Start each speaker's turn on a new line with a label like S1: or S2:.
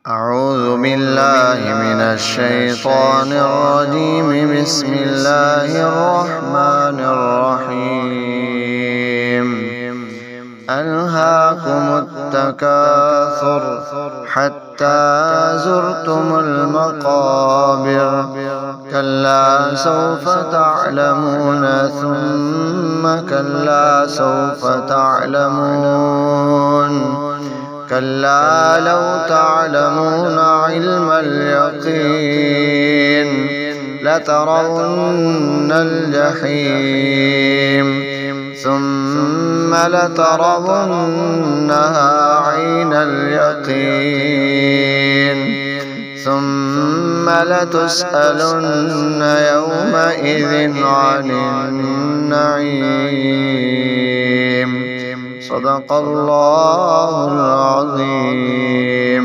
S1: أعوذ بالله من الشيطان الرجيم. بسم الله الرحمن الرحيم. ألهاكم التكاثر حتى زرتم المقابر. كلا سوف تعلمون ثم كلا سوف تعلمون. كلا لو تعلمون علم اليقين لترون الجحيم ثم لترونها عين اليقين ثم لتسألن يومئذ عن النعيم. صدق الله العظيم.